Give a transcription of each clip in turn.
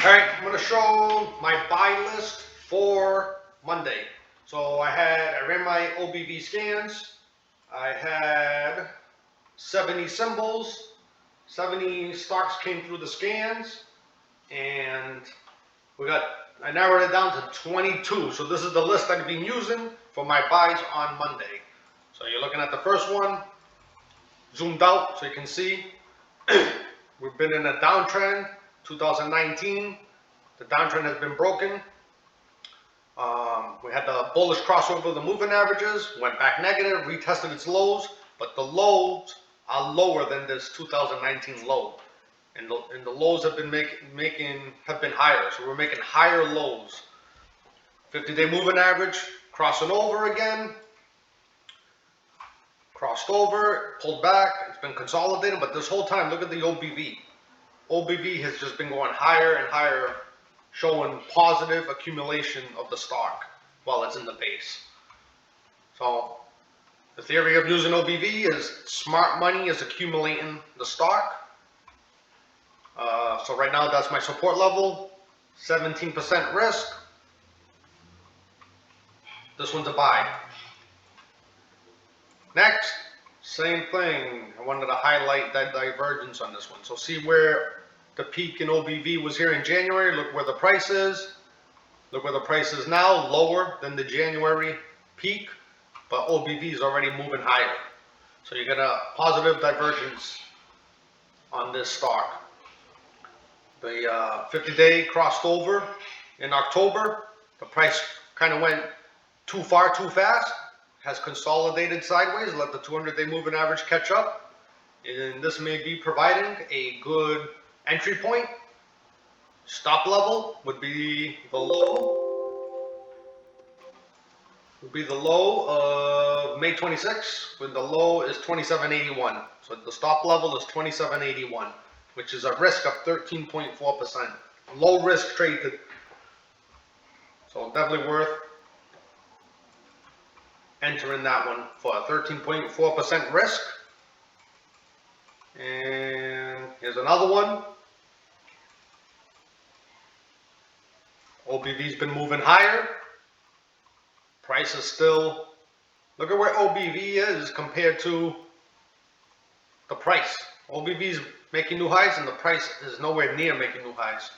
Alright, I'm going to show my buy list for Monday. So I ran my OBV scans. I had 70 symbols, 70 stocks came through the scans, and I narrowed it down to 22. So this is the list I've been using for my buys on Monday. So you're looking at the first one, zoomed out so you can see. We've been in a downtrend, 2019. The downtrend has been broken. We had the bullish crossover of the moving averages, went back negative, retested its lows, but the lows are lower than this 2019 low. And the lows have been higher. So we're making higher lows. 50-day moving average, crossing over again. Crossed over, pulled back, it's been consolidating, but this whole time, look at the OBV. OBV has just been going higher and higher, showing positive accumulation of the stock while it's in the base. So the theory of using OBV is smart money is accumulating the stock. So right now that's my support level, 17% risk. This one's a buy. Next, same thing. I wanted to highlight that divergence on this one. So see where the peak in OBV was here in January. Look where the price is. Look where the price is now, lower than the January peak, but OBV is already moving higher. So you get a positive divergence on this stock. The 50-day crossed over in October. The price kind of went too far, too fast. Has consolidated sideways, let the 200-day moving average catch up, and this may be providing a good entry point. Stop level would be the low. Of May 26, when the low is 27.81. So the stop level is 27.81, which is a risk of 13.4%. Low risk trade, so definitely worth entering that one for a 13.4% risk. And here's another one. OBV's been moving higher. Price is still, look at where OBV is compared to the price. OBV's making new highs and the price is nowhere near making new highs.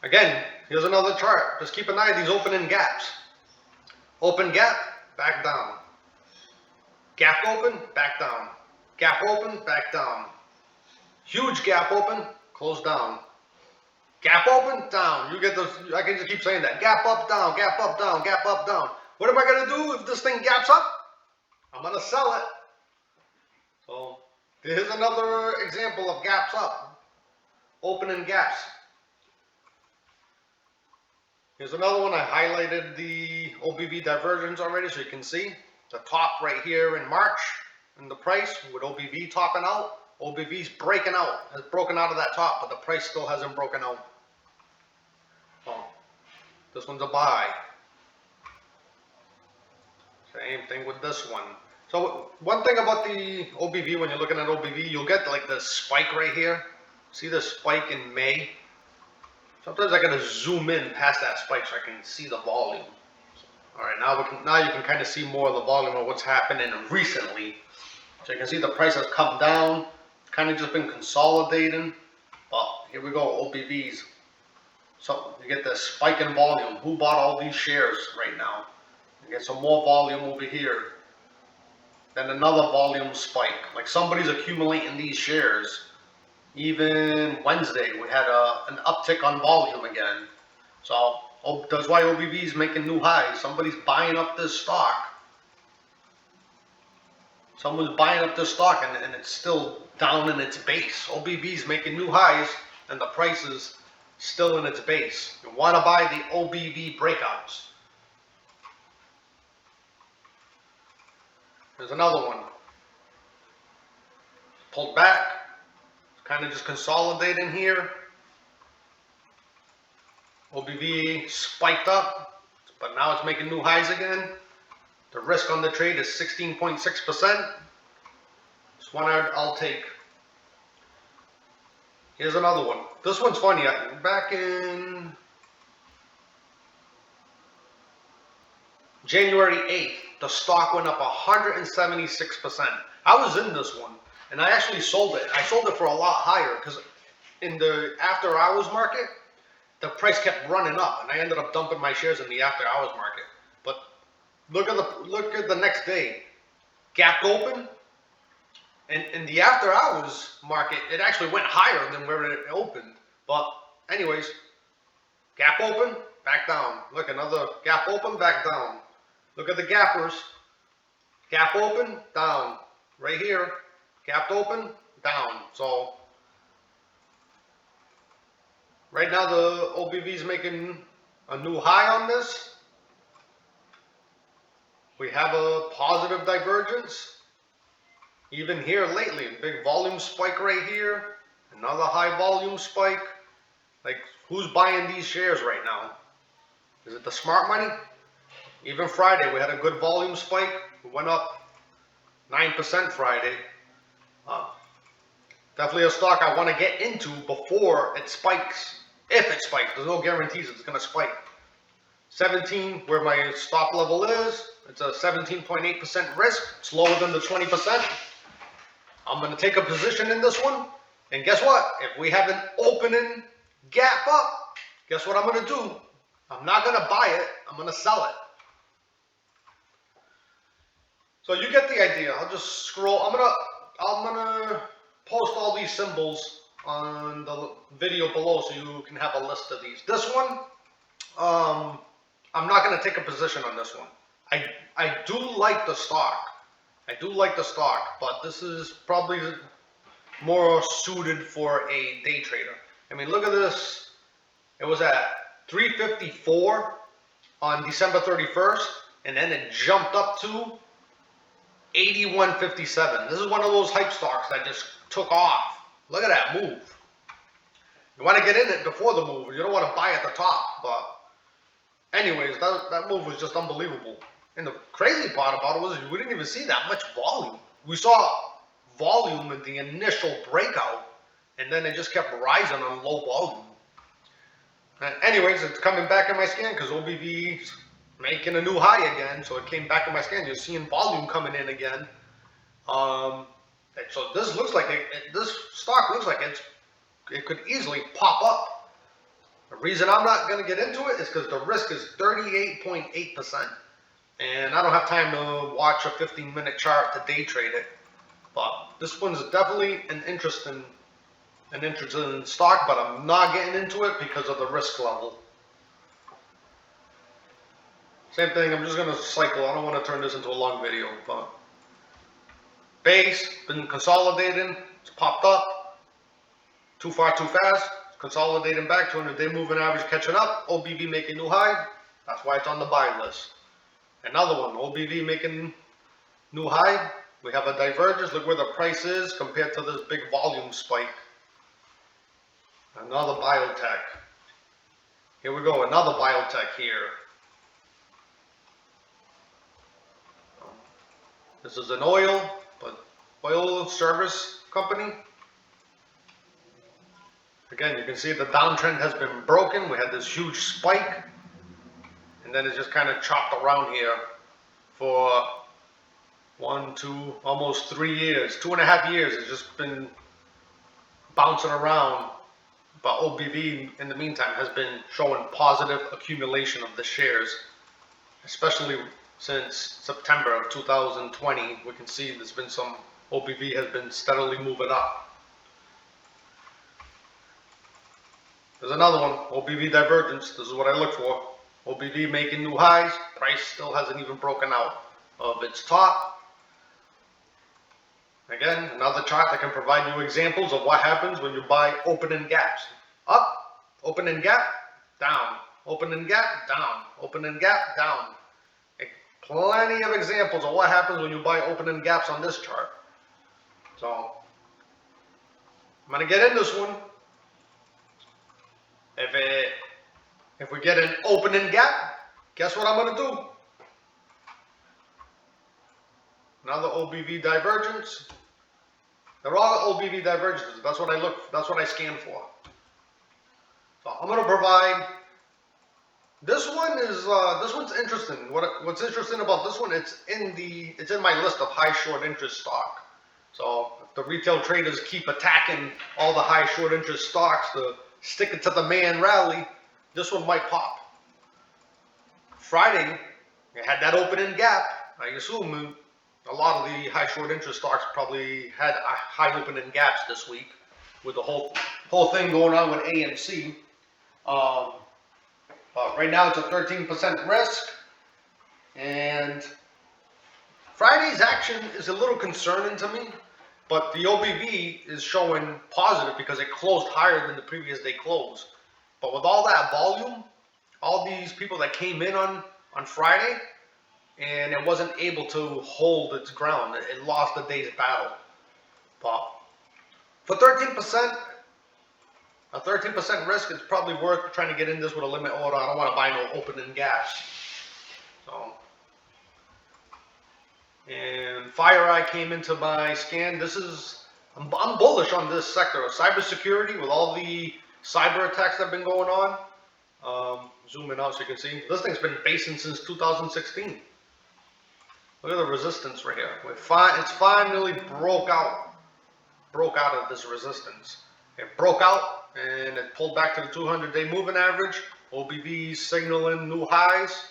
Again, here's another chart. Just keep an eye on these opening gaps. Open gap, back down. Gap open, back down. Gap open, back down. Huge gap open, close down. Gap open, down. You get those, I can just keep saying that. Gap up, down, gap up, down, gap up, down. What am I going to do if this thing gaps up? I'm going to sell it. So here's another example of gaps up. Opening gaps. Here's another one. I highlighted the OBV divergence already, so you can see the top right here in March in the price with OBV topping out. OBV's breaking out, has broken out of that top, but the price still hasn't broken out. Oh, this one's a buy. Same thing with this one. So one thing about the OBV, when you're looking at OBV, you'll get like this spike right here. See this spike in May? Sometimes I gotta zoom in past that spike so I can see the volume. All right, now you can kind of see more of the volume of what's happening recently. So you can see the price has come down, kind of just been consolidating. But here we go, OBVs. So you get the spike in volume. Who bought all these shares right now? You get some more volume over here. Then another volume spike. Like somebody's accumulating these shares. Even Wednesday, we had an uptick on volume again. So that's why OBV is making new highs. Somebody's buying up this stock. Someone's buying up this stock and it's still down in its base. OBV is making new highs and the price is still in its base. You want to buy the OBV breakouts. There's another one. Pulled back. Kind of just consolidating here. OBV spiked up, but now it's making new highs again. The risk on the trade is 16.6%. This one I'll take. Here's another one. This one's funny. Back in January 8th, the stock went up 176%. I was in this one, and I actually sold it. I sold it for a lot higher because in the after hours market, the price kept running up, and I ended up dumping my shares in the after hours market. But look at the next day, gap open, and in the after hours market, it actually went higher than where it opened. But anyways, gap open, back down. Look, another gap open, back down. Look at the gappers. Gap open, down. Right here, gap open, down. So right now the OBV is making a new high on this. We have a positive divergence. Even here lately, big volume spike right here. Another high volume spike. Like, who's buying these shares right now? Is it the smart money? Even Friday, we had a good volume spike. We went up 9% Friday. Definitely a stock I want to get into before it spikes. If it spikes, there's no guarantees it's going to spike. 17, where my stop level is, it's a 17.8% risk. It's lower than the 20%. I'm going to take a position in this one. And guess what? If we have an opening gap up, guess what I'm going to do? I'm not going to buy it. I'm going to sell it. So you get the idea. I'll just scroll. I'm gonna post all these symbols on the video below so you can have a list of these. This one, I'm not gonna take a position on this one. I do like the stock. I do like the stock, but this is probably more suited for a day trader. I mean, look at this. It was at 354 on December 31st, and then it jumped up to 81.57. This is one of those hype stocks that just took off. Look at that move. You want to get in it before the move. You don't want to buy at the top. But anyways, that move was just unbelievable. And the crazy part about it was we didn't even see that much volume. We saw volume in the initial breakout, and then it just kept rising on low volume. And anyways, it's coming back in my scan because OBV's making a new high again, so it came back in my scan. You're seeing volume coming in again. So this looks like this stock looks like it could easily pop up. The reason I'm not going to get into it is because the risk is 38.8%, and I don't have time to watch a 15-minute chart to day trade it. But this one's definitely an interesting stock, but I'm not getting into it because of the risk level. Same thing, I'm just going to cycle. I don't want to turn this into a long video, but base, been consolidating, it's popped up, too far, too fast, consolidating back, 200-day moving average catching up, OBV making new high, that's why it's on the buy list. Another one, OBV making new high, we have a divergence, look where the price is compared to this big volume spike. Another biotech. Here we go, another biotech here. This is an oil service company. Again, you can see the downtrend has been broken. We had this huge spike, and then it's just kind of chopped around here for 1, 2, almost 3 years, 2.5 years. It's just been bouncing around. But OBV, in the meantime, has been showing positive accumulation of the shares, especially since September of 2020. We can see there's been some, OBV has been steadily moving up. There's another one, OBV divergence. This is what I look for. OBV making new highs. Price still hasn't even broken out of its top. Again, another chart that can provide you examples of what happens when you buy opening gaps. Up, opening gap, down, opening gap, down, opening gap, down. Plenty of examples of what happens when you buy opening gaps on this chart. So, I'm going to get in this one. If we get an opening gap, guess what I'm going to do? Another OBV divergence. They're all OBV divergences. That's what I scan for. So I'm going to provide, this one's interesting. What's interesting about this one, it's in my list of high short interest stock. So if the retail traders keep attacking all the high short interest stocks to stick it to the man rally, this one might pop. Friday, it had that opening gap. I assume a lot of the high short interest stocks probably had high opening gaps this week with the whole thing going on with AMC. Right now it's a 13% risk, and Friday's action is a little concerning to me, but the OBV is showing positive because it closed higher than the previous day close. But with all that volume, all these people that came in on Friday, and it wasn't able to hold its ground. It lost the day's battle. But for 13%, a 13% risk, it's probably worth trying to get in this with a limit order. I don't want to buy no opening gaps. So, and FEYE came into my scan. I'm bullish on this sector of cybersecurity with all the cyber attacks that have been going on. Zoom in out so you can see. This thing's been basing since 2016. Look at the resistance right here. It's finally broke out of this resistance. It broke out and it pulled back to the 200-day moving average. OBV signaling new highs.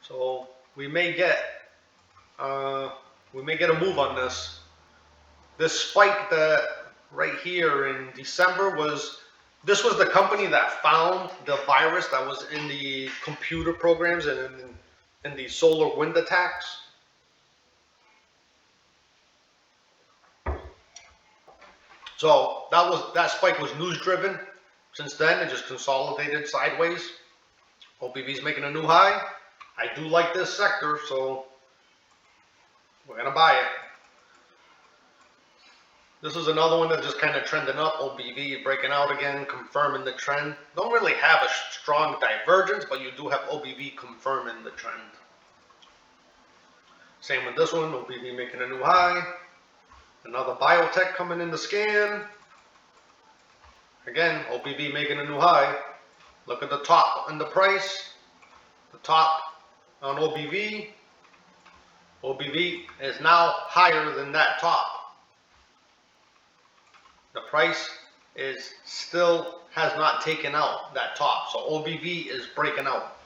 So we may get a move on this. This spike that right here in December was the company that found the virus that was in the computer programs and in the solar wind attacks. So that spike was news driven. Since then, it just consolidated sideways. OBV's making a new high. I do like this sector, so we're gonna buy it. This is another one that's just kind of trending up. OBV breaking out again, confirming the trend. Don't really have a strong divergence, but you do have OBV confirming the trend. Same with this one, OBV making a new high. Another biotech coming in the scan. Again, OBV making a new high. Look at the top and the price. The top on OBV. OBV is now higher than that top. The price has not taken out that top. So OBV is breaking out.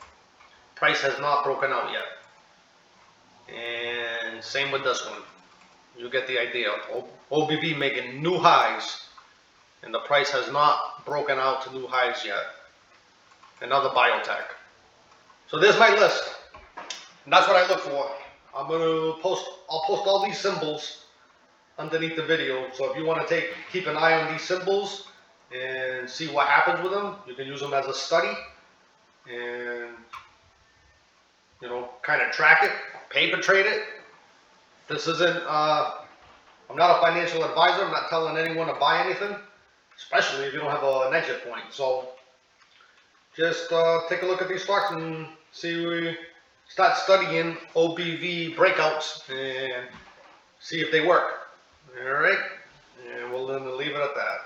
Price has not broken out yet. And same with this one. You get the idea. OBV making new highs, and the price has not broken out to new highs yet. Another biotech. So there's my list, and that's what I look for. I'll post all these symbols underneath the video. So if you want to keep an eye on these symbols and see what happens with them, you can use them as a study and kind of track it, paper trade it. This isn't, I'm not a financial advisor. I'm not telling anyone to buy anything, especially if you don't have an exit point. So just take a look at these stocks and start studying OBV breakouts and see if they work. All right, and we'll then leave it at that.